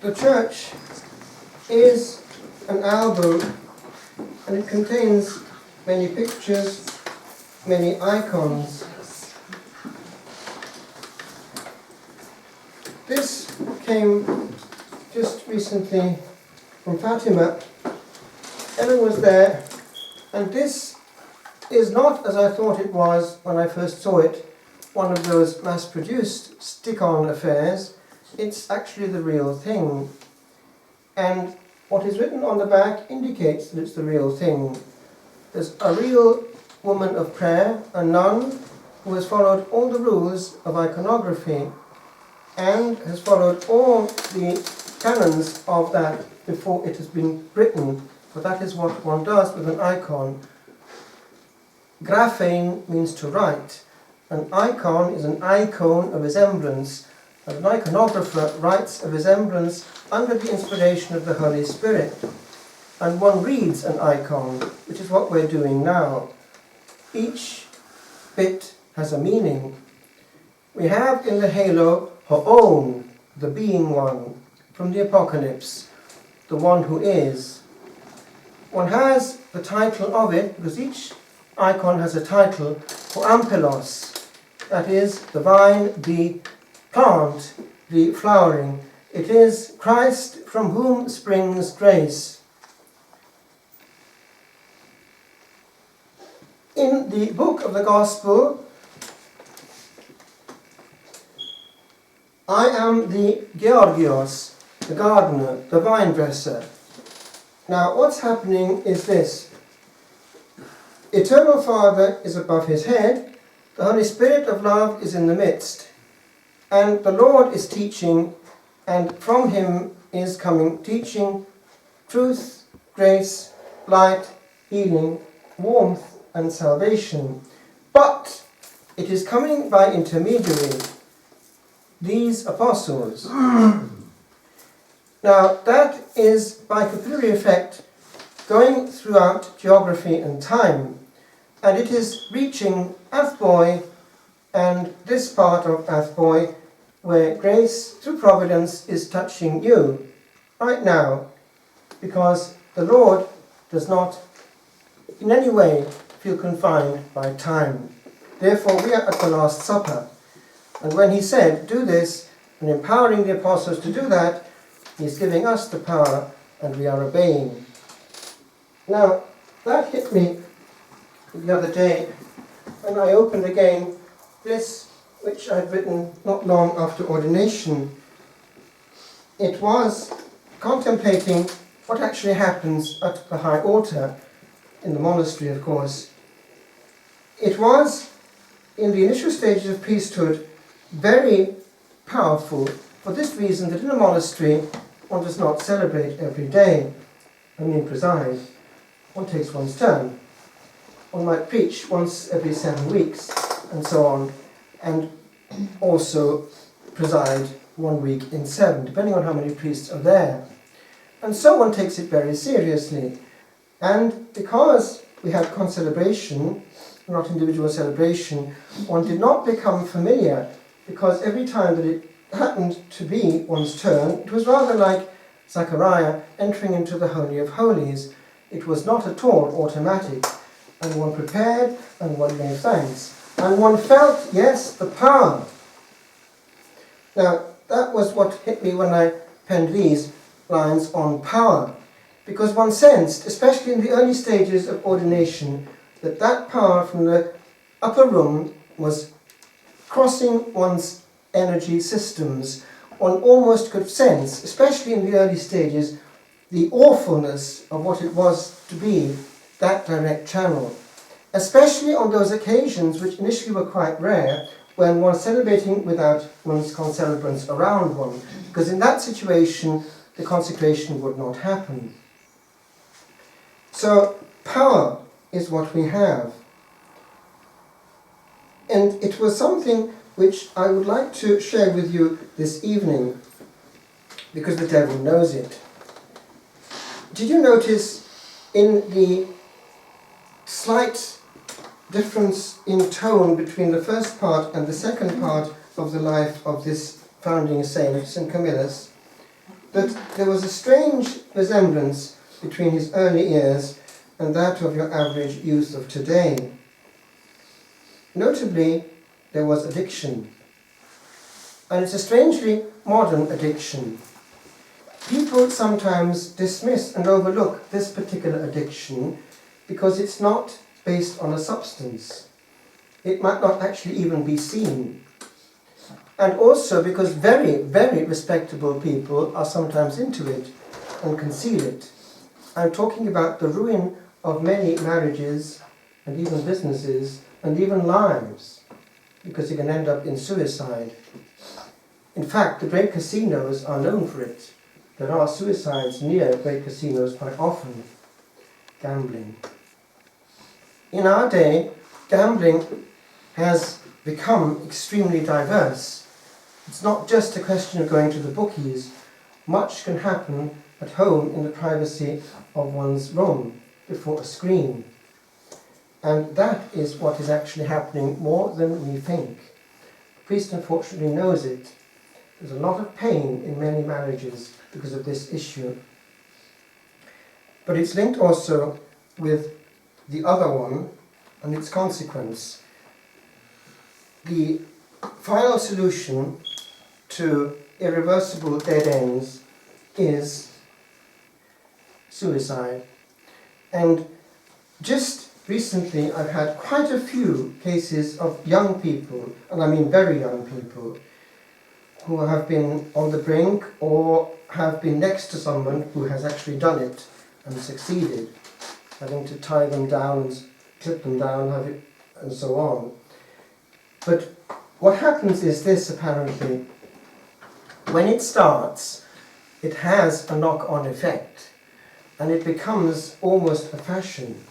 The church is an album, and it contains many pictures, many icons. This came just recently from Fatima. Ellen was there, and this is not, as I thought it was when I first saw it, one of those mass-produced stick-on affairs. It's actually the real thing. And what is written on the back indicates that it's the real thing. There's a real woman of prayer, a nun, who has followed all the rules of iconography and has followed all the canons of that before it has been written, for that is what one does with an icon. Graphein means to write. An icon is an icon, a resemblance, and an iconographer writes a resemblance under the inspiration of the Holy Spirit. And one reads an icon, which is what we're doing now. Each bit has a meaning. We have in the halo Ho'on, the being one, from the Apocalypse, the one who is. One has the title of it, because each icon has a title, Ho'ampelos, that is, the vine, the plant, the flowering. It is Christ from whom springs grace. In the book of the Gospel, I am the Georgios, the gardener, the vine dresser. Now, what's happening is this. Eternal Father is above his head, the Holy Spirit of love is in the midst, and the Lord is teaching, and from him is coming teaching, truth, grace, light, healing, warmth, and salvation. But it is coming by intermediary, these apostles. Now, that is by capillary effect going throughout geography and time, and it is reaching Athboy and this part of Athboy where grace through providence is touching you right now, because the Lord does not in any way feel confined by time. Therefore, we are at the Last Supper, and when he said, do this, and empowering the apostles to do that, he's giving us the power, and we are obeying. Now, that hit me the other day when I opened again this, which I'd written not long after ordination. It was contemplating what actually happens at the high altar, in the monastery, of course. It was, in the initial stages of priesthood, very powerful, for this reason that in a monastery one does not celebrate every day, preside. One takes one's turn. One might preach once every 7 weeks, and so on, and also preside 1 week in 7, depending on how many priests are there. And so one takes it very seriously. And because we had concelebration, not individual celebration, one did not become familiar, because every time that it happened to be one's turn, it was rather like Zechariah entering into the Holy of Holies. It was not at all automatic, and one prepared and one gave thanks. And one felt, yes, the power. Now, that was what hit me when I penned these lines on power, because one sensed, especially in the early stages of ordination, that that power from the upper room was crossing one's energy systems. One almost could sense, especially in the early stages, the awfulness of what it was to be that direct channel. Especially on those occasions, which initially were quite rare, when one's celebrating without one's concelebrants around one, because in that situation, the consecration would not happen. So, power is what we have. And it was something which I would like to share with you this evening, because the devil knows it. Did you notice in the slight difference in tone between the first part and the second part of the life of this founding saint, St. Camillus, that there was a strange resemblance between his early years and that of your average youth of today. Notably, there was addiction. And it's a strangely modern addiction. People sometimes dismiss and overlook this particular addiction because it's not based on a substance. It might not actually even be seen. And also because very, very respectable people are sometimes into it and conceal it. I'm talking about the ruin of many marriages and even businesses and even lives, because you can end up in suicide. In fact, the great casinos are known for it. There are suicides near great casinos quite often. Gambling. In our day, gambling has become extremely diverse. It's not just a question of going to the bookies. Much can happen at home in the privacy of one's room before a screen. And that is what is actually happening more than we think. The priest unfortunately knows it. There's a lot of pain in many marriages because of this issue. But it's linked also with the other one and its consequence. The final solution to irreversible dead ends is suicide. And just recently I've had quite a few cases of young people, and I mean very young people, who have been on the brink or have been next to someone who has actually done it and succeeded, having to tie them down and clip them down and so on. But what happens is this, apparently. When it starts, it has a knock-on effect, and it becomes almost a fashion.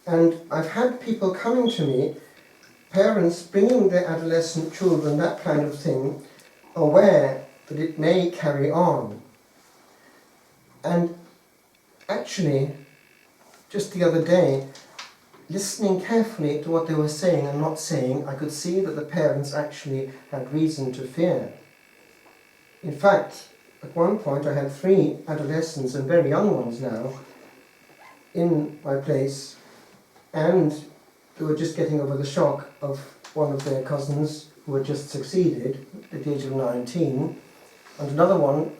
And I've had people coming to me, parents bringing their adolescent children, that kind of thing, aware that it may carry on. And actually, just the other day, listening carefully to what they were saying and not saying, I could see that the parents actually had reason to fear. In fact, at one point I had 3 adolescents, and very young ones now, in my place, and they were just getting over the shock of one of their cousins who had just succeeded at the age of 19, and another one,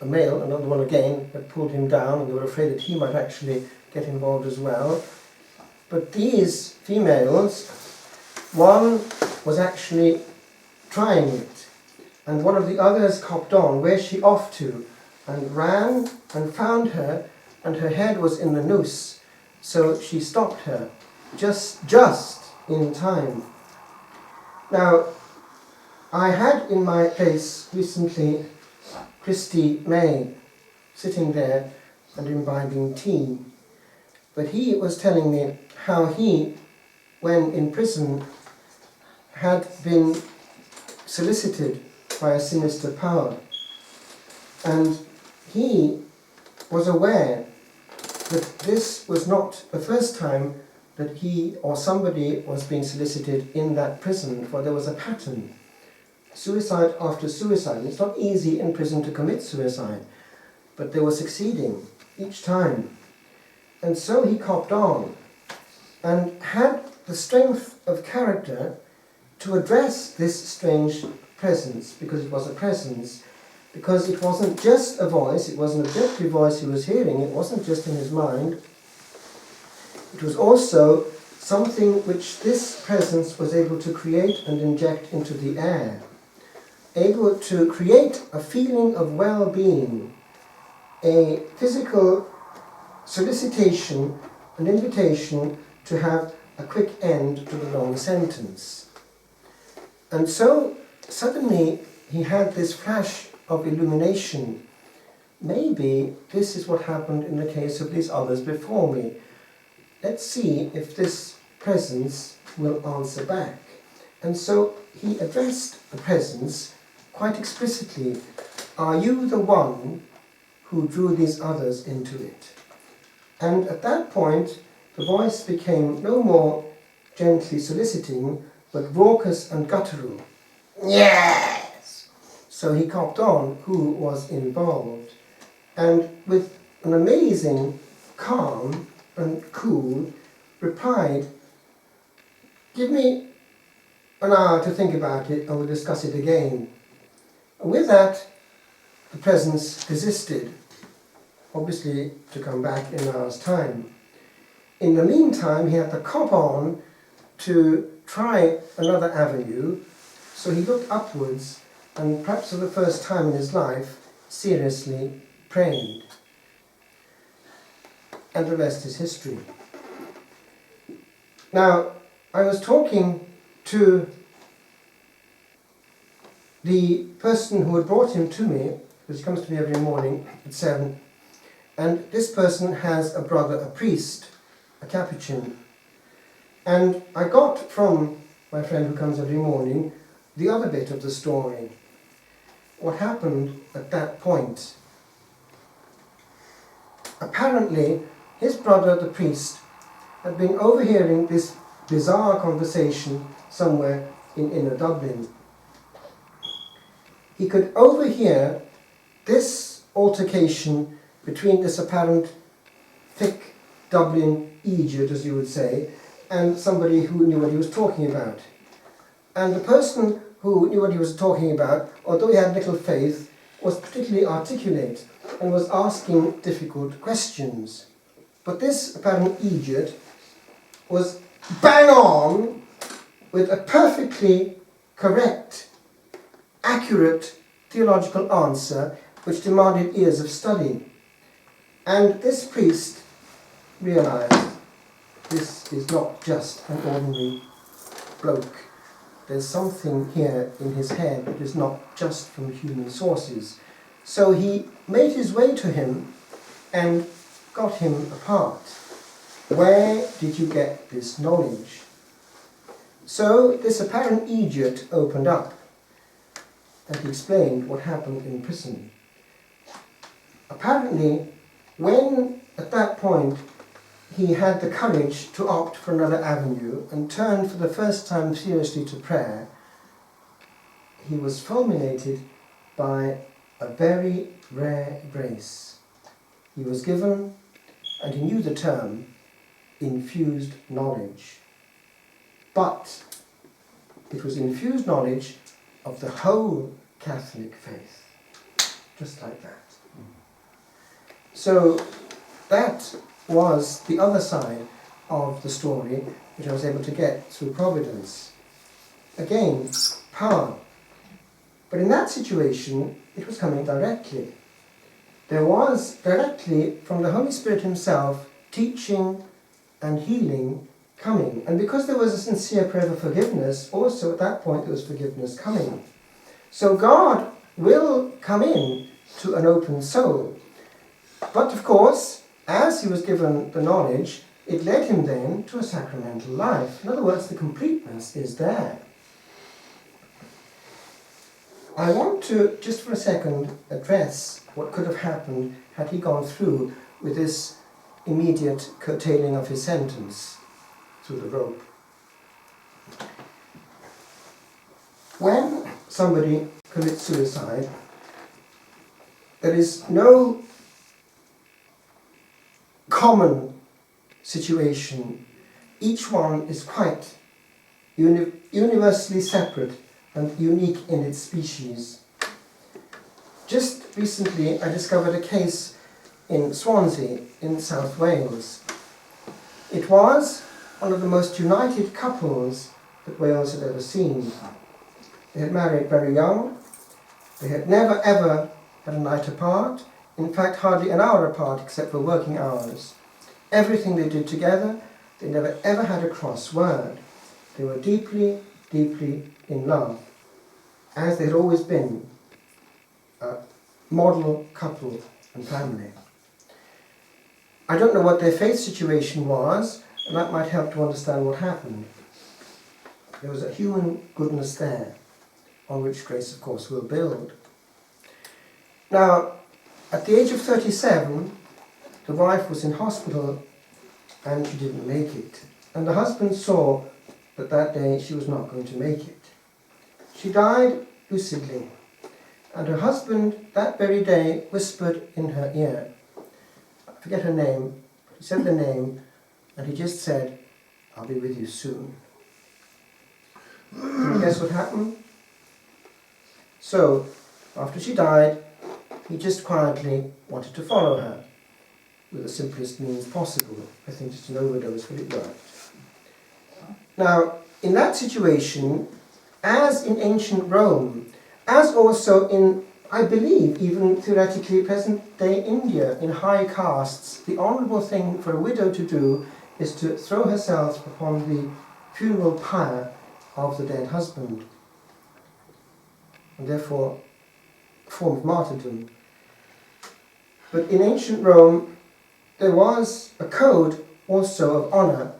a male, another one again, had pulled him down, and they were afraid that he might actually get involved as well. But these females, one was actually trying it, and one of the others copped on, where's she off to, and ran and found her, and her head was in the noose, so she stopped her, just in time. Now, I had in my place recently Christy May sitting there and imbibing tea, but he was telling me how he, when in prison, had been solicited by a sinister power, and he was aware that this was not the first time that he or somebody was being solicited in that prison, for there was a pattern. Suicide after suicide. It's not easy in prison to commit suicide, but they were succeeding each time. And so he copped on and had the strength of character to address this strange presence, because it was a presence, because it wasn't just a voice, it was an objective voice he was hearing, it wasn't just in his mind, it was also something which this presence was able to create and inject into the air, able to create a feeling of well-being, a physical solicitation, an invitation to have a quick end to the long sentence. And so suddenly he had this flash of illumination. Maybe this is what happened in the case of these others before me. Let's see if this presence will answer back. And so he addressed the presence quite explicitly. Are you the one who drew these others into it? And at that point, the voice became no more gently soliciting, but raucous and guttural. Yes! So he copped on who was involved, and with an amazing calm and cool replied, "Give me an hour to think about it and we'll discuss it again." And with that, the presence desisted, obviously to come back in an hour's time. In the meantime, he had to cop on to try another avenue, so he looked upwards and, perhaps for the first time in his life, seriously prayed. And the rest is history. Now, I was talking to the person who had brought him to me, because he comes to me every morning at 7, and this person has a brother, a priest, a Capuchin. And I got from my friend who comes every morning the other bit of the story. What happened at that point? Apparently, his brother, the priest, had been overhearing this bizarre conversation somewhere in inner Dublin. He could overhear this altercation between this apparent thick Dublin Egypt, as you would say, and somebody who knew what he was talking about. And the person who knew what he was talking about, although he had little faith, was particularly articulate and was asking difficult questions. But this apparent Egypt was bang on with a perfectly correct, accurate theological answer which demanded years of study. And this priest realized this is not just an ordinary bloke. There's something here in his head that is not just from human sources. So he made his way to him and got him apart. Where did you get this knowledge? So this apparent Egypt opened up, and he explained what happened in prison. Apparently, when at that point he had the courage to opt for another avenue and turned for the first time seriously to prayer, he was fulminated by a very rare grace. He was given, and he knew the term, infused knowledge. But it was infused knowledge of the whole Catholic faith, just like that. So that was the other side of the story which I was able to get through providence. Again, power. But in that situation, it was coming directly. There was directly from the Holy Spirit himself teaching and healing coming. And because there was a sincere prayer for forgiveness, also at that point there was forgiveness coming. So God will come in to an open soul. But of course, as he was given the knowledge, it led him then to a sacramental life. In other words, the completeness is there. I want to, just for a second, address what could have happened had he gone through with this immediate curtailing of his sentence through the rope. When somebody commits suicide, there is no common situation. Each one is quite universally separate and unique in its species. Just recently I discovered a case in Swansea in South Wales. It was one of the most united couples that Wales had ever seen. They had married very young. They had never ever had a night apart. In fact, hardly an hour apart except for working hours. Everything they did together, they never ever had a cross word. They were deeply, deeply in love, as they had always been, a model couple and family. I don't know what their faith situation was, and that might help to understand what happened. There was a human goodness there, on which grace, of course, will build. Now, at the age of 37, the wife was in hospital and she didn't make it. And the husband saw that that day she was not going to make it. She died lucidly. and her husband that very day whispered in her ear. I forget her name, he said the name, and he just said, "I'll be with you soon." Can you guess what happened? So, after she died, he just quietly wanted to follow her with the simplest means possible. I think just an overdose, but it worked. Now, in that situation, as in ancient Rome, as also in, I believe, even theoretically present-day India, in high castes, the honourable thing for a widow to do is to throw herself upon the funeral pyre of the dead husband, and therefore a form of martyrdom. But in ancient Rome, there was a code also of honour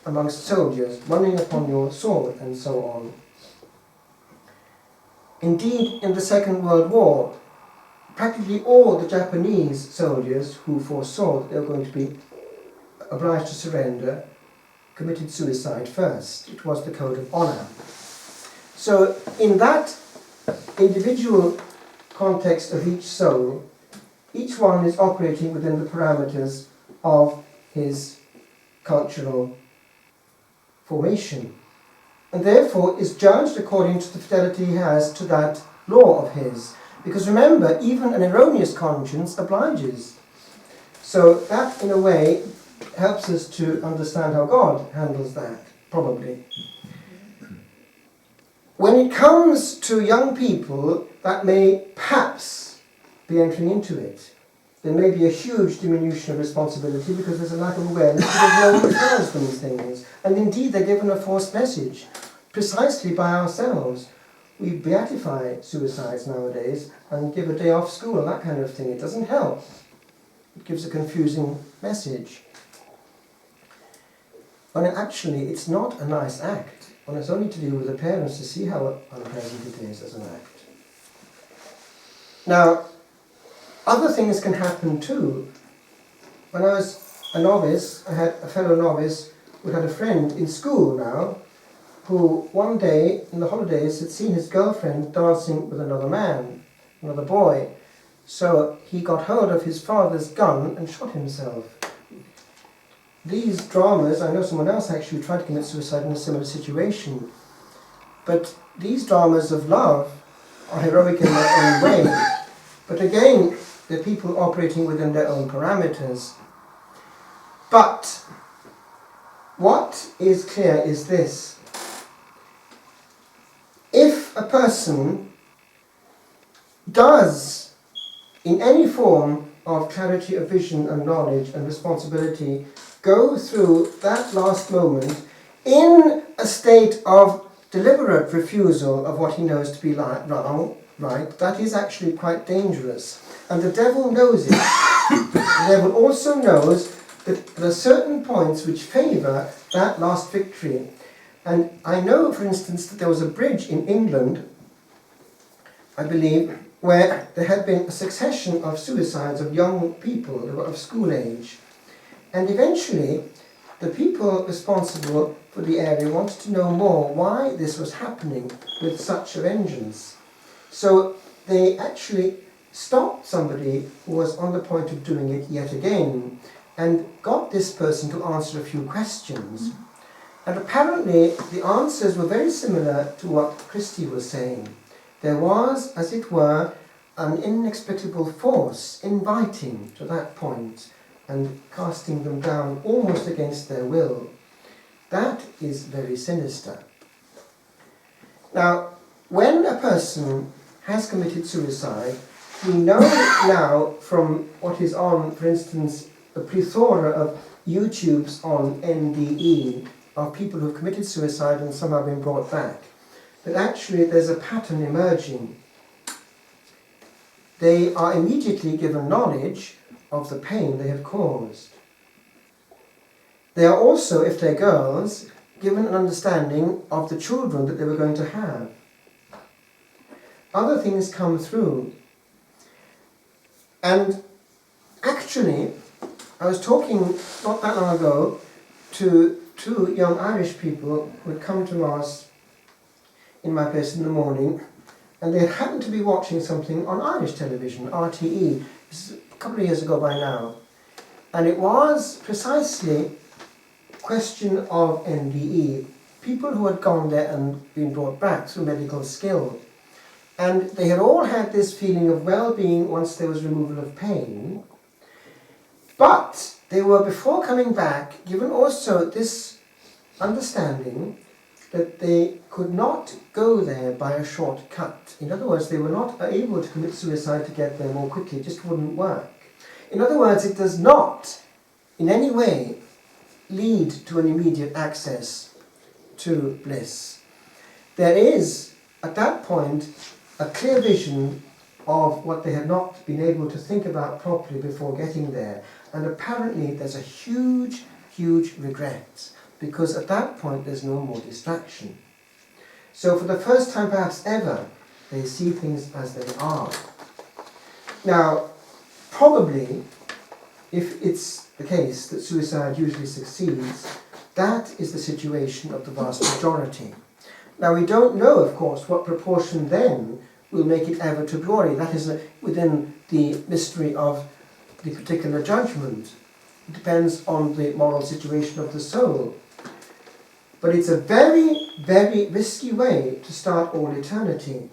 amongst soldiers, running upon your sword and so on. Indeed, in the Second World War, practically all the Japanese soldiers who foresaw that they were going to be obliged to surrender committed suicide first. It was the code of honour. So in that individual context of each soul, each one is operating within the parameters of his cultural formation, and therefore is judged according to the fidelity he has to that law of his. Because remember, even an erroneous conscience obliges. So that, in a way, helps us to understand how God handles that, probably. When it comes to young people that may perhaps be entering into it, there may be a huge diminution of responsibility because there's a lack of awareness, because no one tells them things. And indeed, they're given a false message, precisely by ourselves. We beatify suicides nowadays and give a day off school, that kind of thing. It doesn't help. It gives a confusing message. When actually, it's not a nice act. When it's only to do with the parents to see how unpleasant it is as an act. Now, other things can happen too. When I was a novice, I had a fellow novice who had a friend in school now, who one day in the holidays had seen his girlfriend dancing with another man, another boy. So he got hold of his father's gun and shot himself. These dramas, I know someone else actually tried to commit suicide in a similar situation, but these dramas of love are heroic in their own way. But again, they're people operating within their own parameters. But what is clear is this. If a person does, in any form of clarity of vision and knowledge and responsibility, go through that last moment in a state of deliberate refusal of what he knows to be wrong, right, that is actually quite dangerous. And the devil knows it. The devil also knows that there are certain points which favour that last victory. And I know, for instance, that there was a bridge in England, I believe, where there had been a succession of suicides of young people who were of school age. And eventually, the people responsible for the area wanted to know more why this was happening with such a vengeance. So they actually stopped somebody who was on the point of doing it yet again and got this person to answer a few questions. And apparently the answers were very similar to what Christie was saying. There was, as it were, an inexplicable force inviting to that point and casting them down almost against their will. That is very sinister. Now, when a person has committed suicide, we know now from what is on, for instance, a plethora of YouTubes on NDE of people who have committed suicide and somehow been brought back, that actually there's a pattern emerging. They are immediately given knowledge of the pain they have caused. They are also, if they're girls, given an understanding of the children that they were going to have. Other things come through. And actually, I was talking not that long ago to two young Irish people who had come to Mass in my place in the morning, And they happened to be watching something on Irish television, RTE, this is a couple of years ago by now. And it was precisely a question of NDE, people who had gone there and been brought back through medical skill. And they had all had this feeling of well-being once there was removal of pain. But they were, before coming back, given also this understanding that they could not go there by a shortcut. In other words, they were not able to commit suicide to get there more quickly. It just wouldn't work. In other words, it does not in any way lead to an immediate access to bliss. There is, at that point, a clear vision of what they had not been able to think about properly before getting there. And apparently there's a huge, huge regret, because at that point there's no more distraction. So for the first time perhaps ever, they see things as they are. Now, probably, if it's the case that suicide usually succeeds, that is the situation of the vast majority. Now, we don't know, of course, what proportion then will make it ever to glory. That is within the mystery of the particular judgment. It depends on the moral situation of the soul. But it's a very, very risky way to start all eternity.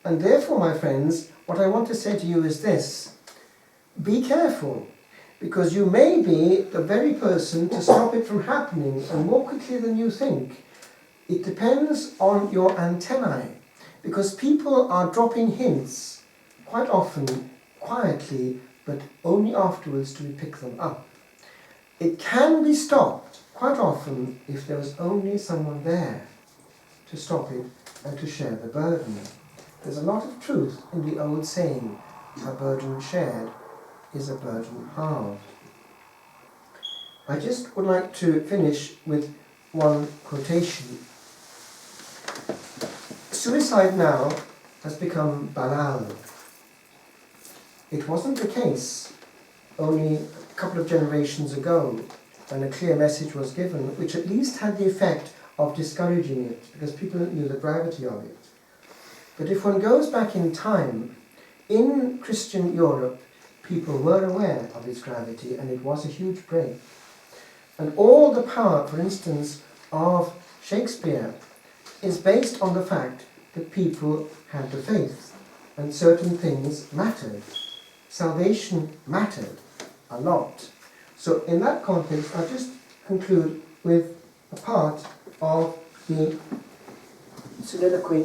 And therefore, my friends, what I want to say to you is this. Be careful, because you may be the very person to stop it from happening, and more quickly than you think. It depends on your antennae, because people are dropping hints, quite often, quietly, but only afterwards do we pick them up. It can be stopped, quite often, if there was only someone there to stop it and to share the burden. There's a lot of truth in the old saying, a burden shared is a burden halved. I just would like to finish with one quotation. Suicide now has become banal. It wasn't the case only a couple of generations ago when a clear message was given, which at least had the effect of discouraging it, because people knew the gravity of it. But if one goes back in time, in Christian Europe, people were aware of its gravity, and it was a huge break. And all the power, for instance, of Shakespeare is based on the fact that people had the faith, and certain things mattered. Salvation mattered a lot. So in that context, I'll just conclude with a part of the soliloquy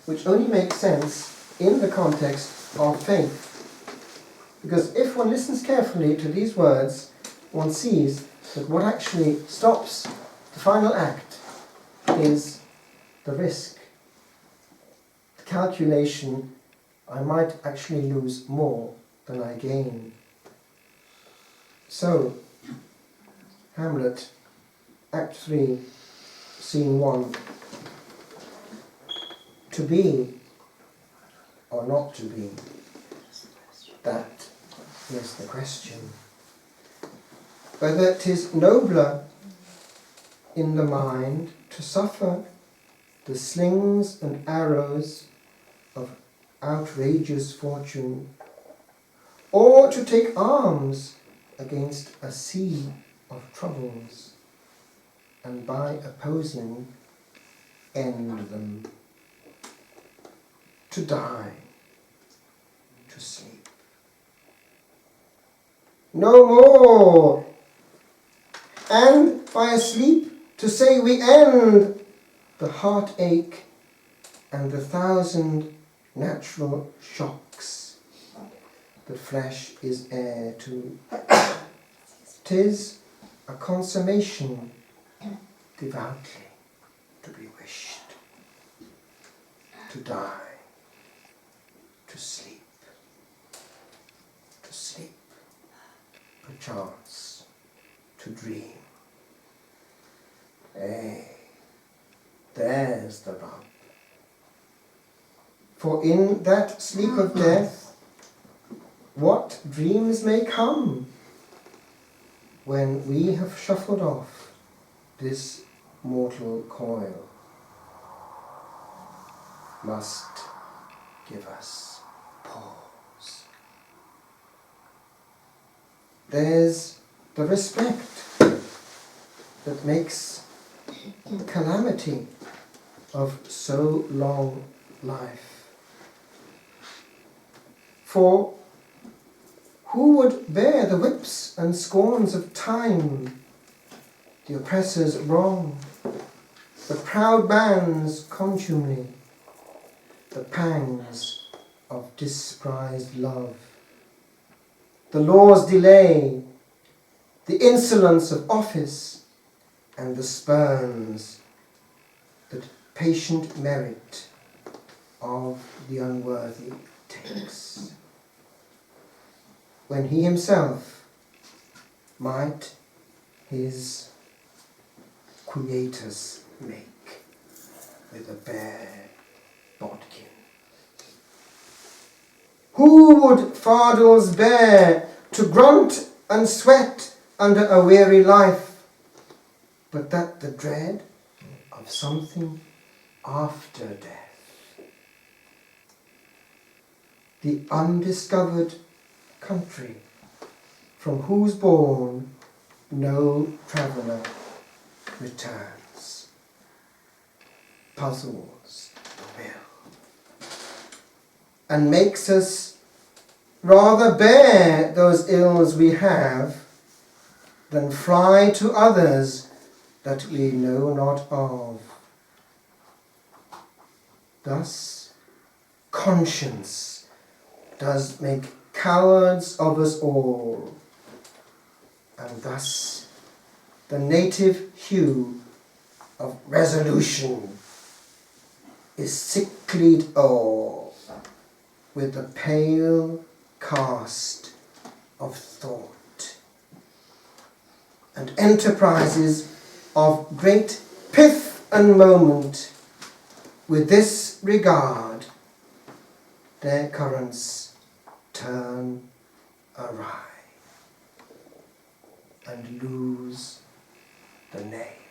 which only makes sense in the context of faith. Because if one listens carefully to these words, one sees that what actually stops the final act is the risk. The calculation, I might actually lose more than I gain. So, Hamlet, Act 3, Scene 1. To be or not to be, that is the question. Whether 'tis nobler in the mind to suffer the slings and arrows of outrageous fortune, or to take arms against a sea of troubles, and by opposing end them. To die, to sleep. No more! And by a sleep to say we end the heartache and the 1,000 natural shocks the flesh is heir to. 'Tis a consummation devoutly to be wished, to die, to sleep, perchance to dream. There's the rub. For in that sleep of death, what dreams may come when we have shuffled off this mortal coil? Must give us pause. There's the respect that makes calamity of so long life. For who would bear the whips and scorns of time, the oppressor's wrong, the proud man's contumely, the pangs of disprized love, the law's delay, the insolence of office, and the spurns that patient merit of the unworthy takes, when he himself might his quietus make with a bare bodkin. Who would fardels bear to grunt and sweat under a weary life, but that the dread of something after death, the undiscovered country from whose bourne no traveller returns, puzzles the will, and makes us rather bear those ills we have than fly to others that we know not of. Thus, conscience does make cowards of us all, and thus the native hue of resolution is sicklied o'er with the pale cast of thought, and enterprises of great pith and moment with this regard their currents turn awry and lose the name.